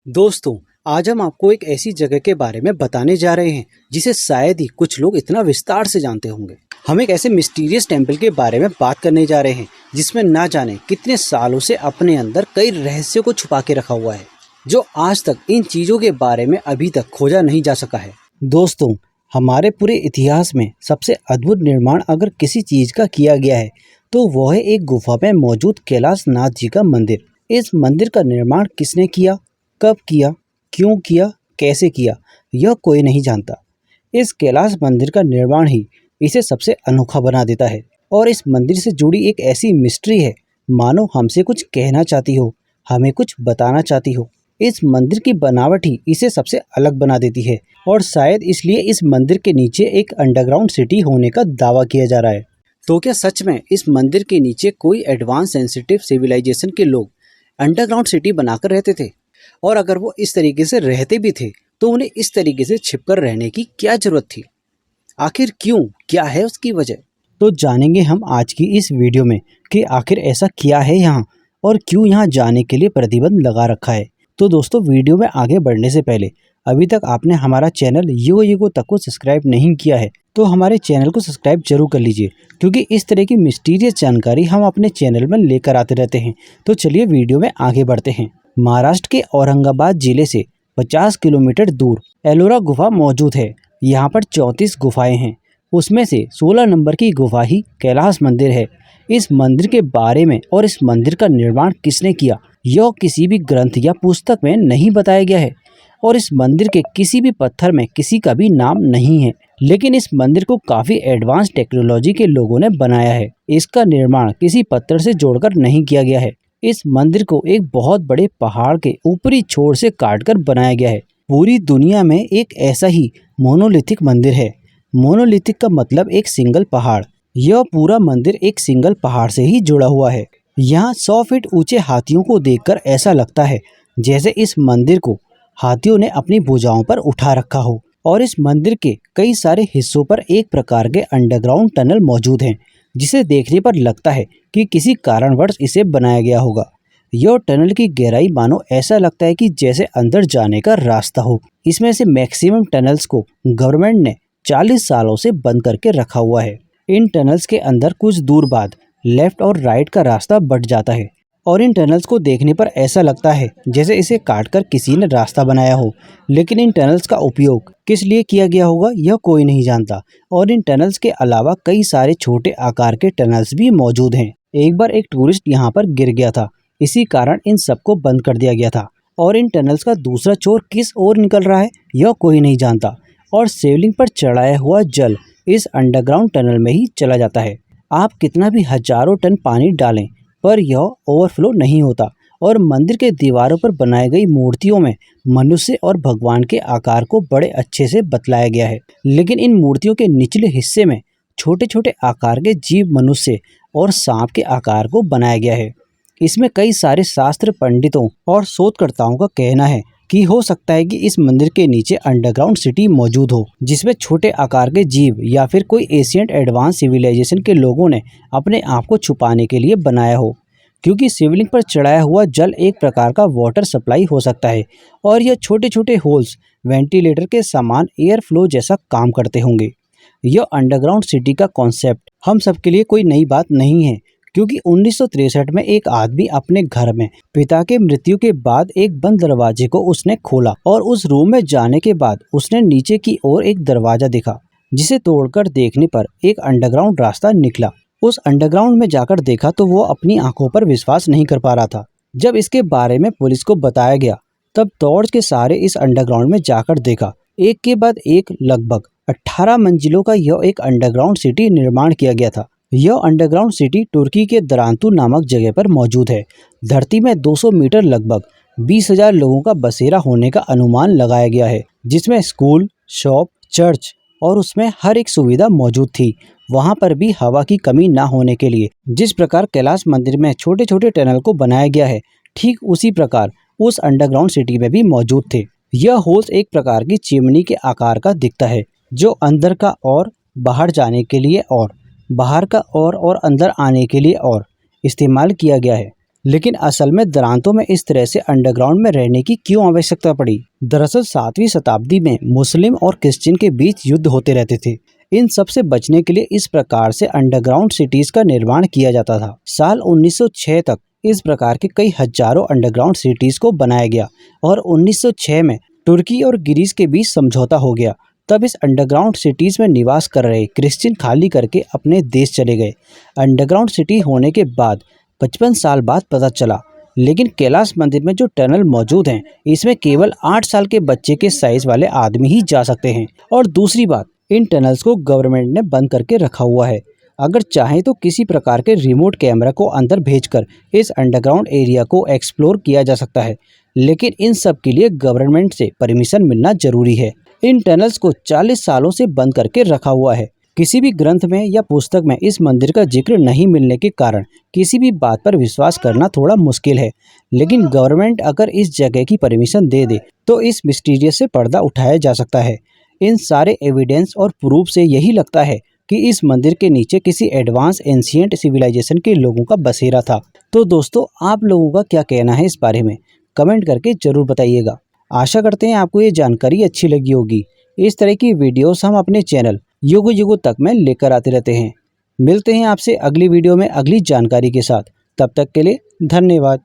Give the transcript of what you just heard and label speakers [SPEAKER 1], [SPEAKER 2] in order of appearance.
[SPEAKER 1] दोस्तों, आज हम आपको एक ऐसी जगह के बारे में बताने जा रहे हैं जिसे शायद ही कुछ लोग इतना विस्तार से जानते होंगे। हम एक ऐसे मिस्टीरियस टेम्पल के बारे में बात करने जा रहे हैं जिसमें ना जाने कितने सालों से अपने अंदर कई रहस्यों को छुपा के रखा हुआ है, जो आज तक इन चीजों के बारे में अभी तक खोजा नहीं जा सका है। दोस्तों, हमारे पूरे इतिहास में सबसे अद्भुत निर्माण अगर किसी चीज का किया गया है तो वह है एक गुफा में मौजूद कैलाश नाथ जी का मंदिर। इस मंदिर का निर्माण किसने किया, कब किया, क्यों किया, कैसे किया, यह कोई नहीं जानता। इस कैलाश मंदिर का निर्माण ही इसे सबसे अनोखा बना देता है और इस मंदिर से जुड़ी एक ऐसी मिस्ट्री है मानो हमसे कुछ कहना चाहती हो, हमें कुछ बताना चाहती हो। इस मंदिर की बनावट ही इसे सबसे अलग बना देती है और शायद इसलिए इस मंदिर के नीचे एक अंडरग्राउंड सिटी होने का दावा किया जा रहा है। तो क्या सच में इस मंदिर के नीचे कोई एडवांस सेंसिटिव सिविलाइजेशन के लोग अंडरग्राउंड सिटी बनाकर रहते थे? और अगर वो इस तरीके से रहते भी थे तो उन्हें इस तरीके से छिपकर रहने की क्या जरूरत थी? आखिर क्यों, क्या है उसकी वजह? तो जानेंगे हम आज की इस वीडियो में कि आखिर ऐसा क्या है यहाँ और क्यों यहाँ जाने के लिए प्रतिबंध लगा रखा है। तो दोस्तों, वीडियो में आगे बढ़ने से पहले अभी तक आपने हमारा चैनल युगो तक को सब्सक्राइब नहीं किया है तो हमारे चैनल को सब्सक्राइब जरूर कर लीजिए, क्योंकि इस तरह की मिस्टीरियस जानकारी हम अपने चैनल में लेकर आते रहते हैं। तो चलिए वीडियो में आगे बढ़ते हैं। महाराष्ट्र के औरंगाबाद जिले से 50 किलोमीटर दूर एलोरा गुफा मौजूद है। यहाँ पर 34 गुफाएं हैं, उसमें से 16 नंबर की गुफा ही कैलाश मंदिर है। इस मंदिर के बारे में और इस मंदिर का निर्माण किसने किया यह किसी भी ग्रंथ या पुस्तक में नहीं बताया गया है और इस मंदिर के किसी भी पत्थर में किसी का भी नाम नहीं है। लेकिन इस मंदिर को काफी एडवांस टेक्नोलॉजी के लोगों ने बनाया है। इसका निर्माण किसी पत्थर से जोड़कर नहीं किया गया है। इस मंदिर को एक बहुत बड़े पहाड़ के ऊपरी छोर से काटकर बनाया गया है। पूरी दुनिया में एक ऐसा ही मोनोलिथिक मंदिर है। मोनोलिथिक का मतलब एक सिंगल पहाड़। यह पूरा मंदिर एक सिंगल पहाड़ से ही जुड़ा हुआ है। यहाँ 100 फीट ऊंचे हाथियों को देखकर ऐसा लगता है जैसे इस मंदिर को हाथियों ने अपनी भुजाओं पर उठा रखा हो। और इस मंदिर के कई सारे हिस्सों पर एक प्रकार के अंडरग्राउंड टनल मौजूद हैं, जिसे देखने पर लगता है कि किसी कारणवश इसे बनाया गया होगा। यह टनल की गहराई मानो ऐसा लगता है कि जैसे अंदर जाने का रास्ता हो। इसमें से मैक्सिमम टनल्स को गवर्नमेंट ने 40 सालों से बंद करके रखा हुआ है। इन टनल्स के अंदर कुछ दूर बाद लेफ्ट और राइट का रास्ता बंट जाता है और इन टनल्स को देखने पर ऐसा लगता है जैसे इसे काटकर किसी ने रास्ता बनाया हो। लेकिन इन टनल्स का उपयोग किस लिए किया गया होगा यह कोई नहीं जानता और इन टनल्स के अलावा कई सारे छोटे आकार के टनल्स भी मौजूद हैं। एक बार एक टूरिस्ट यहाँ पर गिर गया था, इसी कारण इन सबको बंद कर दिया गया था और इन टनल्स का दूसरा छोर किस ओर निकल रहा है यह कोई नहीं जानता। और शिवलिंग पर चढ़ाया हुआ जल इस अंडरग्राउंड टनल में ही चला जाता है। आप कितना भी हजारों टन पानी डालें पर यह ओवरफ्लो नहीं होता और मंदिर के दीवारों पर बनाई गई मूर्तियों में मनुष्य और भगवान के आकार को बड़े अच्छे से बतलाया गया है। लेकिन इन मूर्तियों के निचले हिस्से में छोटे छोटे आकार के जीव, मनुष्य और सांप के आकार को बनाया गया है। इसमें कई सारे शास्त्र पंडितों और शोधकर्ताओं का कहना है कि हो सकता है कि इस मंदिर के नीचे अंडरग्राउंड सिटी मौजूद हो, जिसमें छोटे आकार के जीव या फिर कोई एशियंट एडवांस सिविलाइजेशन के लोगों ने अपने आप को छुपाने के लिए बनाया हो। क्योंकि शिवलिंग पर चढ़ाया हुआ जल एक प्रकार का वाटर सप्लाई हो सकता है और यह छोटे छोटे होल्स वेंटिलेटर के समान एयर फ्लो जैसा काम करते होंगे। यह अंडरग्राउंड सिटी का कॉन्सेप्ट हम सबके लिए कोई नई बात नहीं है, क्योंकि 1963 में एक आदमी अपने घर में पिता के मृत्यु के बाद एक बंद दरवाजे को उसने खोला और उस रूम में जाने के बाद उसने नीचे की ओर एक दरवाजा देखा, जिसे तोड़कर देखने पर एक अंडरग्राउंड रास्ता निकला। उस अंडरग्राउंड में जाकर देखा तो वो अपनी आंखों पर विश्वास नहीं कर पा रहा था। जब इसके बारे में पुलिस को बताया गया तब टॉर्च के सहारे इस अंडरग्राउंड में जाकर देखा। एक के बाद एक लगभग 18 मंजिलों का यह एक अंडरग्राउंड सिटी निर्माण किया गया था। यह अंडरग्राउंड सिटी तुर्की के दरांतु नामक जगह पर मौजूद है। धरती में 200 मीटर लगभग 20,000 लोगों का बसेरा होने का अनुमान लगाया गया है, जिसमें स्कूल, शॉप, चर्च और उसमें हर एक सुविधा मौजूद थी। वहां पर भी हवा की कमी ना होने के लिए जिस प्रकार कैलाश मंदिर में छोटे छोटे टनल को बनाया गया है, ठीक उसी प्रकार उस अंडरग्राउंड सिटी में भी मौजूद थे। यह होल्स एक प्रकार की चिमनी के आकार का दिखता है, जो अंदर का और बाहर जाने के लिए और बाहर का और अंदर आने के लिए और इस्तेमाल किया गया है। लेकिन असल में दरांतों में इस तरह से अंडरग्राउंड में रहने की क्यों आवश्यकता पड़ी? दरअसल 7वीं शताब्दी में मुस्लिम और क्रिश्चियन के बीच युद्ध होते रहते थे। इन सब से बचने के लिए इस प्रकार से अंडरग्राउंड सिटीज का निर्माण किया जाता था। साल 1906 तक इस प्रकार के कई हजारों अंडरग्राउंड सिटीज को बनाया गया और 1906 में तुर्की और ग्रीस के बीच समझौता हो गया। तब इस अंडरग्राउंड सिटीज में निवास कर रहे क्रिश्चियन खाली करके अपने देश चले गए। अंडरग्राउंड सिटी होने के बाद 55 साल बाद पता चला, लेकिन कैलाश मंदिर में जो टनल मौजूद हैं इसमें केवल 8 साल के बच्चे के साइज वाले आदमी ही जा सकते हैं। और दूसरी बात, इन टनल्स को गवर्नमेंट ने बंद करके रखा हुआ है। अगर चाहे तो किसी प्रकार के रिमोट कैमरा को अंदर भेजकर इस अंडरग्राउंड एरिया को एक्सप्लोर किया जा सकता है, लेकिन इन सब के लिए गवर्नमेंट से परमिशन मिलना जरूरी है। इन टनल्स को 40 सालों से बंद करके रखा हुआ है। किसी भी ग्रंथ में या पुस्तक में इस मंदिर का जिक्र नहीं मिलने के कारण किसी भी बात पर विश्वास करना थोड़ा मुश्किल है। लेकिन गवर्नमेंट अगर इस जगह की परमिशन दे दे तो इस मिस्टीरियस से पर्दा उठाया जा सकता है। इन सारे एविडेंस और प्रूफ से यही लगता है कि इस मंदिर के नीचे किसी एडवांस एंशिएंट सिविलाइजेशन के लोगों का बसेरा था। तो दोस्तों, आप लोगों का क्या कहना है इस बारे में? कमेंट करके जरूर बताइएगा। आशा करते हैं आपको ये जानकारी अच्छी लगी होगी। इस तरह की वीडियोस हम अपने चैनल युगों युगों तक में लेकर आते रहते हैं। मिलते हैं आपसे अगली वीडियो में अगली जानकारी के साथ। तब तक के लिए धन्यवाद।